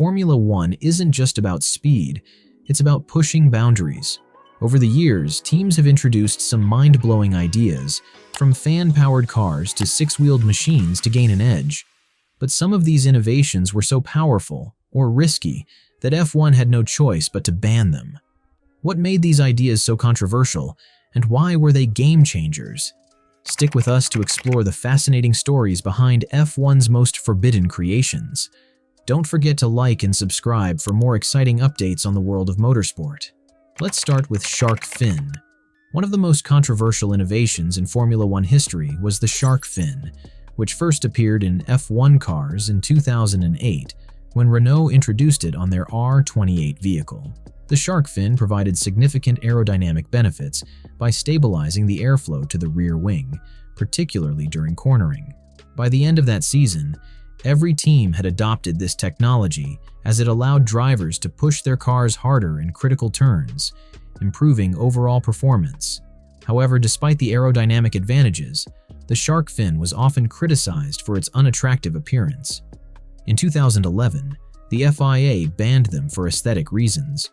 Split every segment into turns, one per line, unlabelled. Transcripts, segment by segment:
Formula One isn't just about speed, it's about pushing boundaries. Over the years, teams have introduced some mind-blowing ideas, from fan-powered cars to six-wheeled machines to gain an edge. But some of these innovations were so powerful, or risky, that F1 had no choice but to ban them. What made these ideas so controversial, and why were they game changers? Stick with us to explore the fascinating stories behind F1's most forbidden creations. Don't forget to like and subscribe for more exciting updates on the world of motorsport. Let's start with shark fin. One of the most controversial innovations in Formula One history was the shark fin, which first appeared in F1 cars in 2008 when Renault introduced it on their R28 vehicle. The shark fin provided significant aerodynamic benefits by stabilizing the airflow to the rear wing, particularly during cornering. By the end of that season, every team had adopted this technology as it allowed drivers to push their cars harder in critical turns, improving overall performance. However, despite the aerodynamic advantages, the shark fin was often criticized for its unattractive appearance. In 2011, the FIA banned them for aesthetic reasons,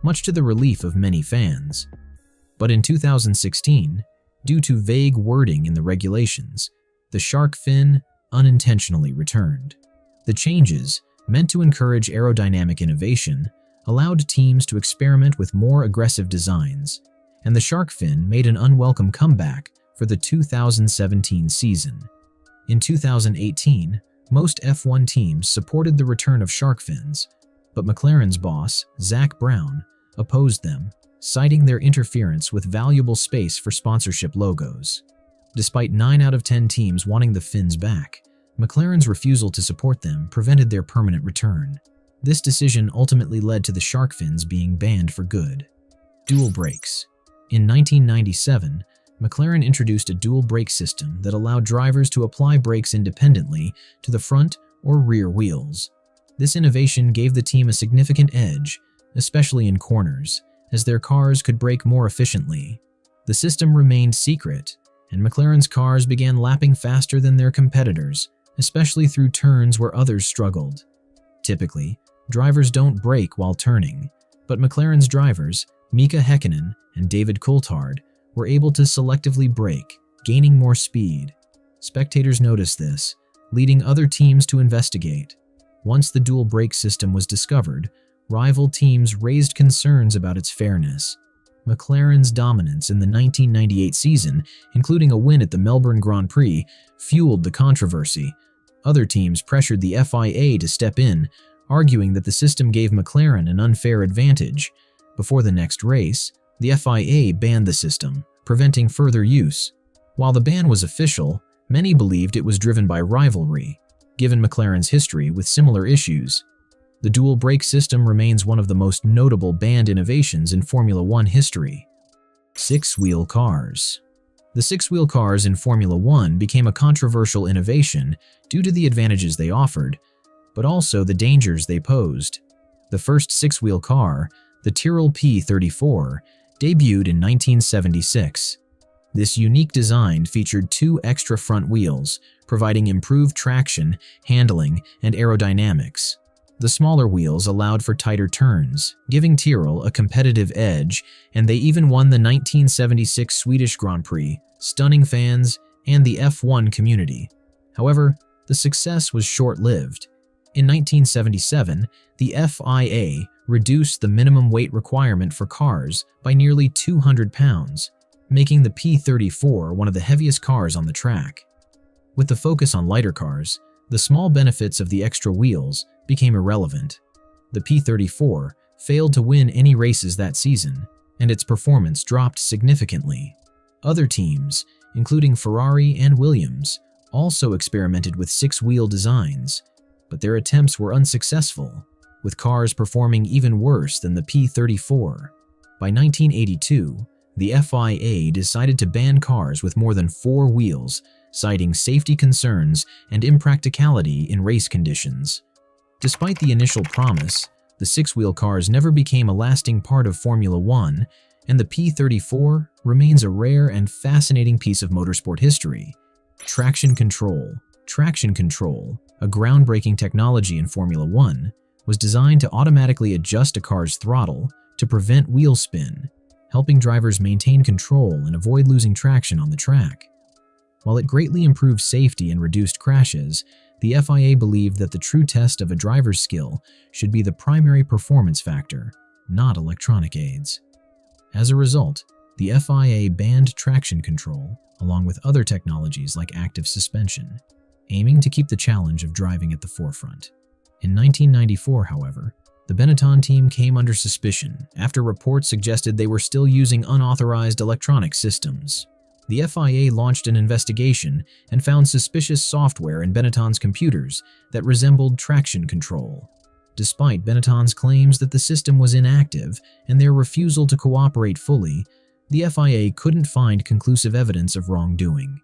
much to the relief of many fans. But in 2016, due to vague wording in the regulations, the shark fin unintentionally returned. The changes, meant to encourage aerodynamic innovation, allowed teams to experiment with more aggressive designs, and the shark fin made an unwelcome comeback for the 2017 season. In 2018, most F1 teams supported the return of shark fins, but McLaren's boss, Zak Brown, opposed them, citing their interference with valuable space for sponsorship logos. Despite 9 out of 10 teams wanting the fins back, McLaren's refusal to support them prevented their permanent return. This decision ultimately led to the shark fins being banned for good. Dual brakes. In 1997, McLaren introduced a dual brake system that allowed drivers to apply brakes independently to the front or rear wheels. This innovation gave the team a significant edge, especially in corners, as their cars could brake more efficiently. The system remained secret, and McLaren's cars began lapping faster than their competitors, especially through turns where others struggled. Typically, drivers don't brake while turning, but McLaren's drivers, Mika Häkkinen and David Coulthard, were able to selectively brake, gaining more speed. Spectators noticed this, leading other teams to investigate. Once the dual brake system was discovered, rival teams raised concerns about its fairness. McLaren's dominance in the 1998 season, including a win at the Melbourne Grand Prix, fueled the controversy. Other teams pressured the FIA to step in, arguing that the system gave McLaren an unfair advantage. Before the next race, the FIA banned the system, preventing further use. While the ban was official, many believed it was driven by rivalry, given McLaren's history with similar issues. The dual brake system remains one of the most notable banned innovations in Formula One history. Six-wheel cars. The six-wheel cars in Formula One became a controversial innovation due to the advantages they offered, but also the dangers they posed. The first six-wheel car, the Tyrrell P34, debuted in 1976. This unique design featured 2 extra front wheels, providing improved traction, handling, and aerodynamics. The smaller wheels allowed for tighter turns, giving Tyrrell a competitive edge, and they even won the 1976 Swedish Grand Prix, stunning fans and the F1 community. However, the success was short-lived. In 1977, the FIA reduced the minimum weight requirement for cars by nearly 200 pounds, making the P34 one of the heaviest cars on the track. With the focus on lighter cars, the small benefits of the extra wheels became irrelevant. The P34 failed to win any races that season, and its performance dropped significantly. Other teams, including Ferrari and Williams, also experimented with six-wheel designs, but their attempts were unsuccessful, with cars performing even worse than the P34. By 1982, the FIA decided to ban cars with more than 4 wheels, citing safety concerns and impracticality in race conditions. Despite the initial promise, the six-wheel cars never became a lasting part of Formula One, and the P34 remains a rare and fascinating piece of motorsport history. Traction control. Traction control, a groundbreaking technology in Formula One, was designed to automatically adjust a car's throttle to prevent wheel spin, helping drivers maintain control and avoid losing traction on the track. While it greatly improved safety and reduced crashes, the FIA believed that the true test of a driver's skill should be the primary performance factor, not electronic aids. As a result, the FIA banned traction control, along with other technologies like active suspension, aiming to keep the challenge of driving at the forefront. In 1994, however, the Benetton team came under suspicion after reports suggested they were still using unauthorized electronic systems. The FIA launched an investigation and found suspicious software in Benetton's computers that resembled traction control. Despite Benetton's claims that the system was inactive and their refusal to cooperate fully, the FIA couldn't find conclusive evidence of wrongdoing.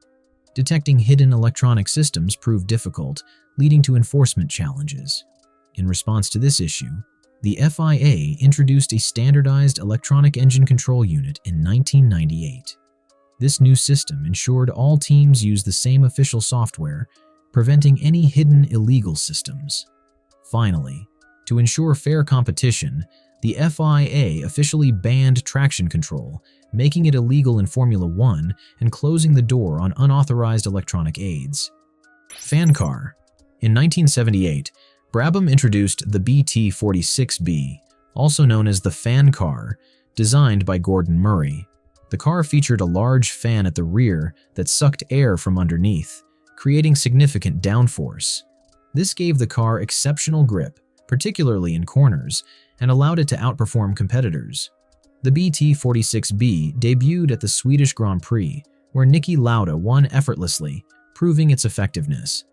Detecting hidden electronic systems proved difficult, leading to enforcement challenges. In response to this issue, the FIA introduced a standardized electronic engine control unit in 1998. This new system ensured all teams use the same official software, preventing any hidden illegal systems. Finally, to ensure fair competition, the FIA officially banned traction control, making it illegal in Formula One and closing the door on unauthorized electronic aids. Fan car. In 1978, Brabham introduced the BT46B, also known as the fan car, designed by Gordon Murray. The car featured a large fan at the rear that sucked air from underneath, creating significant downforce. This gave the car exceptional grip, particularly in corners, and allowed it to outperform competitors. The BT46B debuted at the Swedish Grand Prix, where Niki Lauda won effortlessly, proving its effectiveness.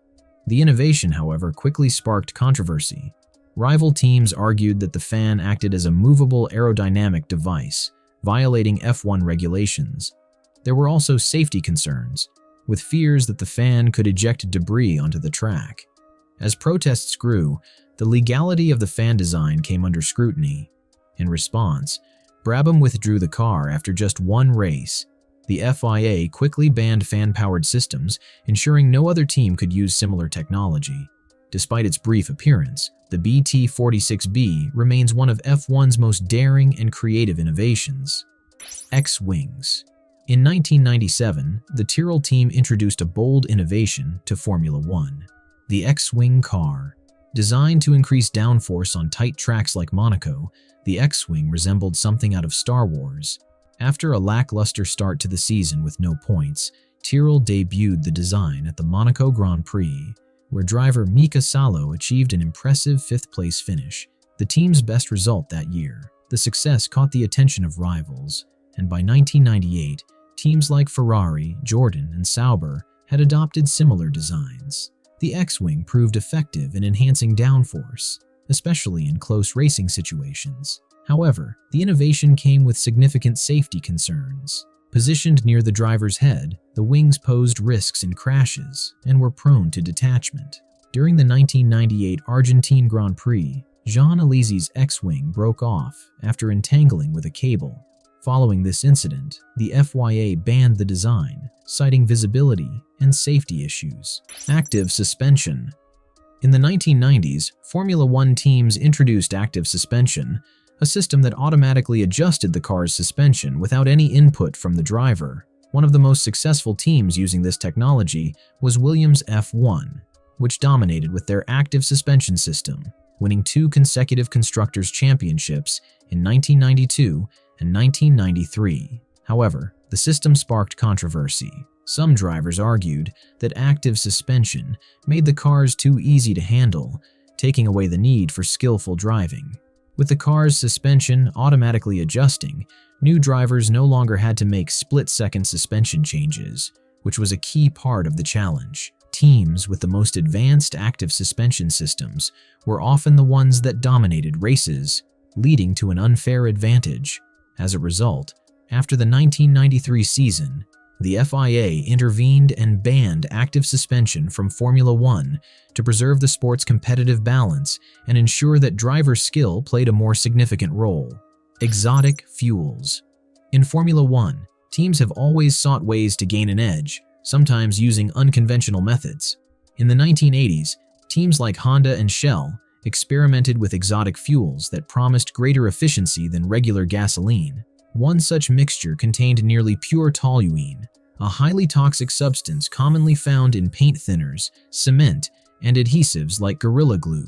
The innovation, however, quickly sparked controversy. Rival teams argued that the fan acted as a movable aerodynamic device, violating F1 regulations. There were also safety concerns, with fears that the fan could eject debris onto the track. As protests grew, the legality of the fan design came under scrutiny. In response, Brabham withdrew the car after just one race. The FIA quickly banned fan-powered systems, ensuring no other team could use similar technology. Despite its brief appearance, the BT46B remains one of F1's most daring and creative innovations. X-Wings. In 1997, the Tyrrell team introduced a bold innovation to Formula One: the X-Wing car. Designed to increase downforce on tight tracks like Monaco, the X-Wing resembled something out of Star Wars. After a lackluster start to the season with no points, Tyrrell debuted the design at the Monaco Grand Prix, where driver Mika Salo achieved an impressive fifth-place finish, the team's best result that year. The success caught the attention of rivals, and by 1998, teams like Ferrari, Jordan, and Sauber had adopted similar designs. The X-Wing proved effective in enhancing downforce, especially in close racing situations. However, the innovation came with significant safety concerns. Positioned near the driver's head, the wings posed risks in crashes and were prone to detachment. During the 1998 Argentine Grand Prix, Jean Alesi's X-Wing broke off after entangling with a cable. Following this incident, the FIA banned the design, citing visibility and safety issues. Active suspension. In the 1990s, Formula One teams introduced active suspension, a system that automatically adjusted the car's suspension without any input from the driver. One of the most successful teams using this technology was Williams F1, which dominated with their active suspension system, winning 2 consecutive Constructors' Championships in 1992 and 1993. However, the system sparked controversy. Some drivers argued that active suspension made the cars too easy to handle, taking away the need for skillful driving. With the car's suspension automatically adjusting, new drivers no longer had to make split-second suspension changes, which was a key part of the challenge. Teams with the most advanced active suspension systems were often the ones that dominated races, leading to an unfair advantage. As a result, after the 1993 season, the FIA intervened and banned active suspension from Formula One to preserve the sport's competitive balance and ensure that driver skill played a more significant role. Exotic fuels. In Formula One, teams have always sought ways to gain an edge, sometimes using unconventional methods. In the 1980s, teams like Honda and Shell experimented with exotic fuels that promised greater efficiency than regular gasoline. One such mixture contained nearly pure toluene, a highly toxic substance commonly found in paint thinners, cement, and adhesives like Gorilla Glue.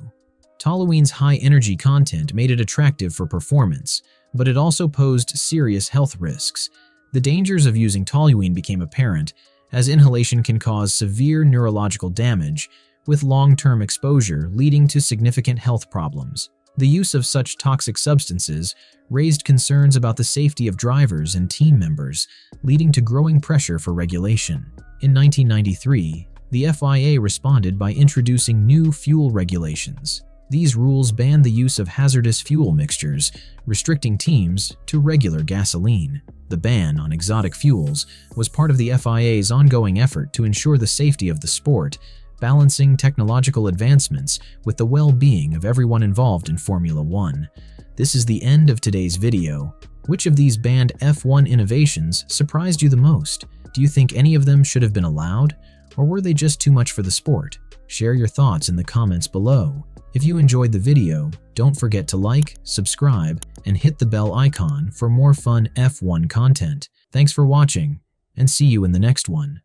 Toluene's high energy content made it attractive for performance, but it also posed serious health risks. The dangers of using toluene became apparent, as inhalation can cause severe neurological damage, with long-term exposure leading to significant health problems. The use of such toxic substances raised concerns about the safety of drivers and team members, leading to growing pressure for regulation. In 1993, the FIA responded by introducing new fuel regulations. These rules banned the use of hazardous fuel mixtures, restricting teams to regular gasoline. The ban on exotic fuels was part of the FIA's ongoing effort to ensure the safety of the sport, balancing technological advancements with the well-being of everyone involved in Formula One. This is the end of today's video. Which of these banned F1 innovations surprised you the most? Do you think any of them should have been allowed, or were they just too much for the sport? Share your thoughts in the comments below. If you enjoyed the video, don't forget to like, subscribe, and hit the bell icon for more fun F1 content. Thanks for watching, and see you in the next one.